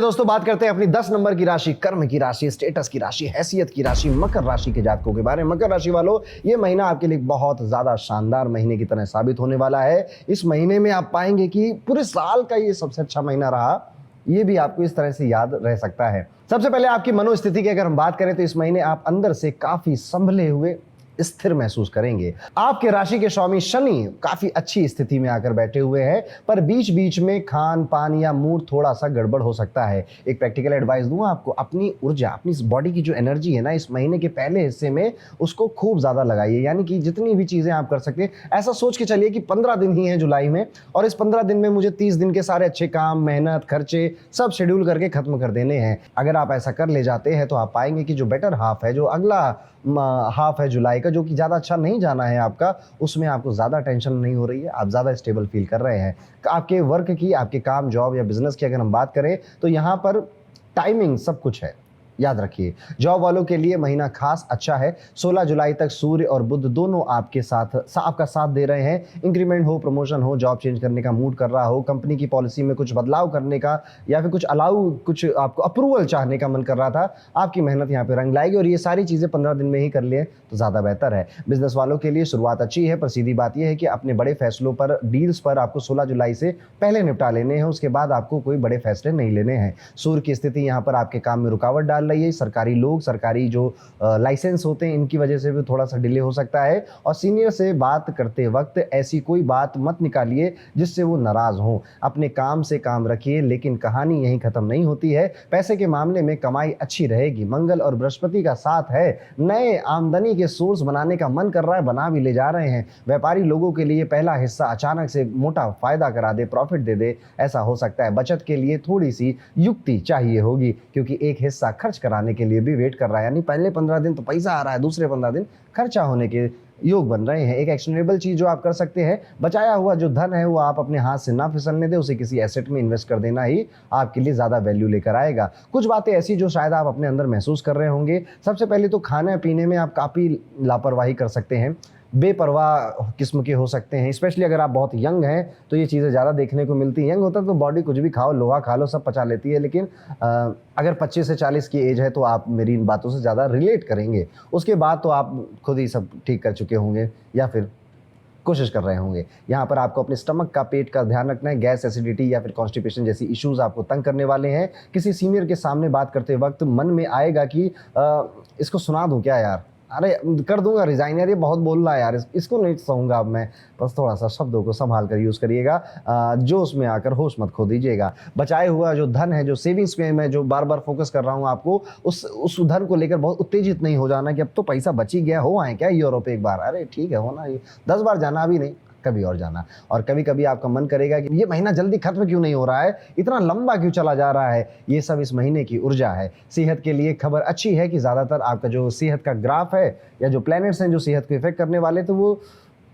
दोस्तों बात करते हैं अपनी 10 नंबर की राशि, कर्म की राशि, स्टेटस की राशि, हैसियत की राशि, मकर राशि के जातकों के बारे में। मकर राशि वालों, ये महीना आपके लिए बहुत ज्यादा शानदार महीने की तरह साबित होने वाला है। इस महीने में आप पाएंगे कि पूरे साल का ये सबसे अच्छा महीना रहा, ये भी आपको इस तरह से याद रह सकता है। सबसे पहले आपकी मनोस्थिति की अगर हम बात करें तो इस महीने आप अंदर से काफी संभले हुए स्थिर महसूस करेंगे। आपके राशि के स्वामी शनि काफी अच्छी स्थिति में आकर बैठे हुए हैं, पर बीच बीच में खान पान या मूड थोड़ा सा गड़बड़ हो सकता है। एक प्रैक्टिकल एडवाइस दूं आपको, अपनी ऊर्जा, अपनी बॉडी की जो एनर्जी है ना, इस महीने के पहले हिस्से में उसको खूब ज्यादा लगाइए। यानी कि जितनी भी चीजें आप कर सकते हैं, ऐसा सोच के चलिए कि 15 दिन ही है जुलाई में, और इस 15 दिन में मुझे 30 दिन के सारे अच्छे काम, मेहनत, खर्चे सब शेड्यूल करके खत्म कर देने हैं। अगर आप ऐसा कर ले जाते हैं तो आप पाएंगे कि जो बेटर हाफ है, जो अगला हाफ है जुलाई का, जो कि ज़्यादा अच्छा नहीं जाना है आपका, उसमें आपको ज़्यादा टेंशन नहीं हो रही है, आप ज़्यादा स्टेबल फील कर रहे हैं। आपके वर्क की, आपके काम, जॉब या बिजनेस की अगर हम बात करें तो यहाँ पर टाइमिंग सब कुछ है, याद रखिए। जॉब वालों के लिए महीना खास अच्छा है। 16 जुलाई तक सूर्य और बुध दोनों आपके साथ आपका साथ दे रहे हैं। इंक्रीमेंट हो, प्रमोशन हो, जॉब चेंज करने का मूड कर रहा हो, कंपनी की पॉलिसी में कुछ बदलाव करने का या फिर कुछ आपको अप्रूवल चाहने का मन कर रहा था, आपकी मेहनत यहाँ पे रंग लाएगी, और ये सारी चीज़ें 15 दिन में ही कर लिए तो ज़्यादा बेहतर है। बिजनेस वालों के लिए शुरुआत अच्छी है, पर सीधी बात यह है कि अपने बड़े फैसलों पर, डील्स पर आपको 16 जुलाई से पहले निपटा लेने हैं। उसके बाद आपको कोई बड़े फैसले नहीं लेने हैं। सूर्य की स्थिति यहाँ पर आपके काम में रुकावट डाल रही है। सरकारी लोग, सरकारी जो लाइसेंस होते हैं, इनकी वजह से भी थोड़ा सा डिले हो सकता है। और सीनियर से बात करते वक्त ऐसी कोई बात मत निकालिए जिससे वो नाराज हों। अपने काम से काम रखिए, लेकिन कहानी यहीं खत्म नहीं होती है। पैसे के मामले में कमाई अच्छी रहेगी। मंगल और बृहस्पति का साथ है। नए आमदनी के सोर्स बनाने का मन कर रहा है, बना भी ले जा रहे हैं। व्यापारी लोगों के लिए पहला हिस्सा अचानक से मोटा फायदा करा दे, प्रॉफिट दे दे, ऐसा हो सकता है। बचत के लिए थोड़ी सी युक्ति चाहिए होगी, क्योंकि एक हिस्सा खर्च कराने के लिए भी वेट कर रहा है। यानी पहले 15 दिन तो पैसा आ रहा है, दूसरे 15 दिन खर्चा होने के योग बन रहे हैं। एक एक्शनेबल चीज जो आप कर सकते हैं, बचाया हुआ जो धन है वो आप अपने हाथ से ना फिसलने दे, उसे किसी एसेट में इन्वेस्ट कर देना ही आपके लिए ज्यादा वैल्यू लेकर आएगा। कुछ बातें ऐसी जो शायद आप अपने अंदर महसूस कर रहे होंगे। सबसे पहले तो खाने पीने में आप काफी लापरवाही कर सकते हैं, बेपरवाह किस्म के हो सकते हैं। स्पेशली अगर आप बहुत यंग हैं तो ये चीज़ें ज़्यादा देखने को मिलती हैं। यंग होता है तो बॉडी कुछ भी खाओ, लोहा खा लो, सब पचा लेती है, लेकिन अगर 25 से 40 की एज है तो आप मेरी इन बातों से ज़्यादा रिलेट करेंगे। उसके बाद तो आप खुद ही सब ठीक कर चुके होंगे या फिर कोशिश कर रहे होंगे। यहाँ पर आपको अपने स्टमक का, पेट का ध्यान रखना है। गैस, एसिडिटी या फिर कॉन्स्टिपेशन जैसी इश्यूज आपको तंग करने वाले हैं। किसी सीनियर के सामने बात करते वक्त मन में आएगा कि इसको सुना दूं क्या यार, अरे कर दूंगा रिजाइन यार, ये बहुत बोल रहा है यार, इसको नहीं सहूंगा अब मैं। बस थोड़ा सा शब्दों को संभाल कर यूज करिएगा, जोश में आकर होश मत खो दीजिएगा। बचाए हुआ जो धन है, जो सेविंग्स में मैं जो बार बार फोकस कर रहा हूँ आपको, उस धन को लेकर बहुत उत्तेजित नहीं हो जाना कि अब तो पैसा बच ही गया, हो आए क्या यूरोप एक बार, अरे ठीक है होना, ये 10 बार जाना भी नहीं, कभी और जाना। और कभी कभी आपका मन करेगा कि ये महीना जल्दी खत्म क्यों नहीं हो रहा है, इतना लंबा क्यों चला जा रहा है। ये सब इस महीने की ऊर्जा है। सेहत के लिए खबर अच्छी है कि ज़्यादातर आपका जो सेहत का ग्राफ है या जो प्लैनेट्स हैं जो सेहत को इफेक्ट करने वाले, तो वो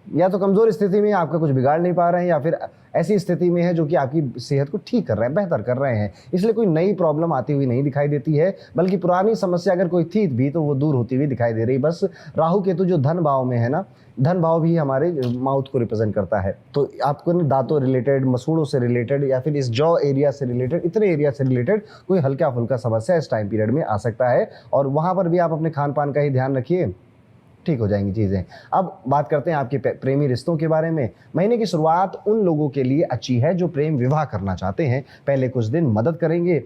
या तो कमज़ोर स्थिति में आपका कुछ बिगाड़ नहीं पा रहे हैं, या फिर ऐसी स्थिति में है जो कि आपकी सेहत को ठीक कर रहे हैं, बेहतर कर रहे हैं। इसलिए कोई नई प्रॉब्लम आती हुई नहीं दिखाई देती है, बल्कि पुरानी समस्या अगर कोई थी भी तो वो दूर होती हुई दिखाई दे रही। बस राहु केतु जो धन भाव में है ना, धन भाव भी हमारे माउथ को रिप्रेजेंट करता है, तो आपको दांतों रिलेटेड, मसूड़ों से रिलेटेड या फिर इस जॉ एरिया से रिलेटेड, इतने एरिया से रिलेटेड कोई हल्का फुल्का समस्या इस टाइम पीरियड में आ सकता है। और वहाँ पर भी आप अपने खान पान का ही ध्यान रखिए, ठीक हो जाएंगी चीज़ें। अब बात करते हैं आपके प्रेमी रिश्तों के बारे में। महीने की शुरुआत उन लोगों के लिए अच्छी है जो प्रेम विवाह करना चाहते हैं। पहले कुछ दिन मदद करेंगे।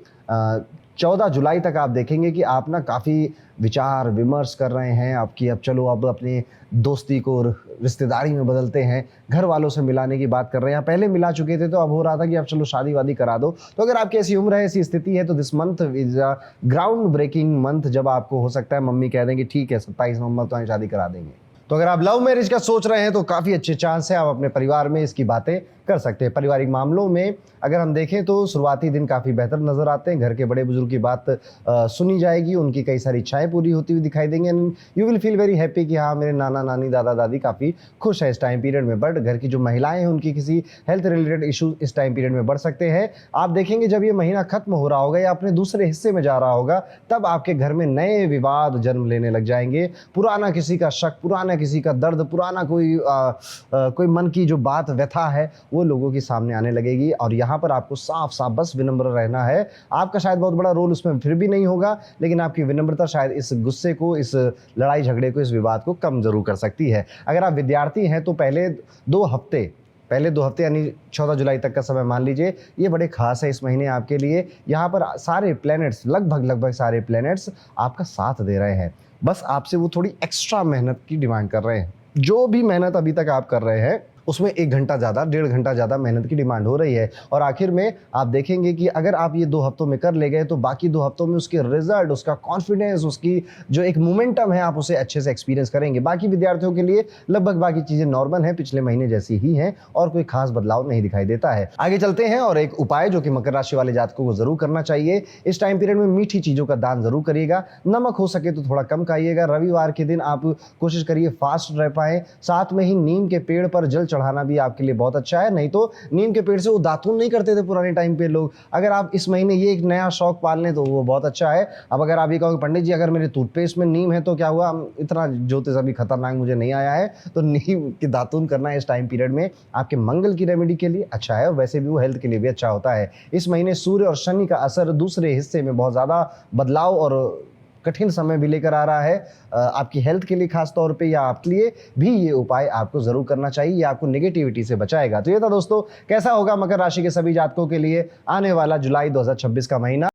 14 जुलाई तक आप देखेंगे कि आप ना काफ़ी विचार विमर्श कर रहे हैं आपकी, अब चलो अब अपने दोस्ती को रिश्तेदारी में बदलते हैं, घर वालों से मिलाने की बात कर रहे हैं। पहले मिला चुके थे तो अब हो रहा था कि अब चलो शादी वादी करा दो। तो अगर आपकी ऐसी उम्र है, ऐसी स्थिति है, तो this month is a ground breaking month, जब आपको हो सकता है मम्मी कह देंगे ठीक है 27 नवंबर तो शादी करा देंगे। तो अगर आप लव मैरिज का सोच रहे हैं तो काफ़ी अच्छे चांस है आप अपने परिवार में इसकी बातें कर सकते हैं। पारिवारिक मामलों में अगर हम देखें तो शुरुआती दिन काफ़ी बेहतर नजर आते हैं। घर के बड़े बुजुर्ग की बात सुनी जाएगी, उनकी कई सारी इच्छाएं पूरी होती हुई दिखाई देंगी। You will feel very happy कि हाँ मेरे नाना नानी दादा दादी काफ़ी खुश है इस टाइम पीरियड में। बट घर की जो महिलाएं हैं उनकी किसी हेल्थ रिलेटेड इशू इस टाइम पीरियड में बढ़ सकते हैं। आप देखेंगे जब ये महीना खत्म हो रहा होगा या अपने दूसरे हिस्से में जा रहा होगा, तब आपके घर में नए विवाद जन्म लेने लग जाएंगे। पुराना किसी का शक, पुराना किसी का दर्द, पुराना कोई मन की जो बात व्यथा है वो लोगों के सामने आने लगेगी। और यहाँ पर आपको साफ साफ बस विनम्र रहना है। आपका शायद बहुत बड़ा रोल उसमें फिर भी नहीं होगा, लेकिन आपकी विनम्रता शायद इस गुस्से को, इस लड़ाई झगड़े को, इस विवाद को कम जरूर कर सकती है। अगर आप विद्यार्थी हैं तो पहले 2 हफ्ते यानी 14 जुलाई तक का समय मान लीजिए, ये बड़े खास है इस महीने आपके लिए। यहाँ पर सारे प्लैनेट्स, लगभग सारे प्लैनेट्स आपका साथ दे रहे हैं। बस आपसे वो थोड़ी एक्स्ट्रा मेहनत की डिमांड कर रहे हैं। जो भी मेहनत अभी तक आप कर रहे हैं उसमें 1 घंटा ज़्यादा, 1.5 घंटा ज़्यादा मेहनत की डिमांड हो रही है। और आखिर में आप देखेंगे कि अगर आप ये 2 हफ्तों में कर ले गए तो बाकी 2 हफ्तों में उसके रिजल्ट, उसका कॉन्फिडेंस, उसकी जो एक मोमेंटम है, आप उसे अच्छे से एक्सपीरियंस करेंगे। बाकी विद्यार्थियों के लिए लगभग बाकी चीज़ें नॉर्मल हैं, पिछले महीने जैसी ही हैं और कोई खास बदलाव नहीं दिखाई देता है। आगे चलते हैं और एक उपाय जो कि मकर राशि वाले जातकों को जरूर करना चाहिए। इस टाइम पीरियड में मीठी चीज़ों का दान जरूर करिएगा। नमक हो सके तो थोड़ा कम खाइएगा। रविवार के दिन आप कोशिश करिए फास्ट रह पाए। साथ में ही नीम के पेड़ पर जल चढ़ाना भी आपके लिए बहुत अच्छा है। नहीं तो नीम के पेड़ से वो दातुन नहीं करते थे पुराने टाइम पे लोग। अगर आप इस महीने ये एक नया शौक पाल लें तो वो बहुत अच्छा है। अब अगर आप ये कहोगे पंडित जी अगर मेरे टूथपेस्ट में नीम है तो क्या हुआ, इतना ज्योतिष अभी खतरनाक मुझे नहीं आया है, तो नीम की दातुन करना इस टाइम पीरियड में आपके मंगल की रेमेडी के लिए अच्छा है और वैसे भी वो हेल्थ के लिए भी अच्छा होता है। इस महीने सूर्य और शनि का असर दूसरे हिस्से में बहुत ज़्यादा बदलाव और कठिन समय भी लेकर आ रहा है। आपकी हेल्थ के लिए खास तौर पे या आपके लिए भी ये उपाय आपको जरूर करना चाहिए। ये आपको नेगेटिविटी से बचाएगा। तो ये था दोस्तों, कैसा होगा मकर राशि के सभी जातकों के लिए आने वाला जुलाई 2026 का महीना।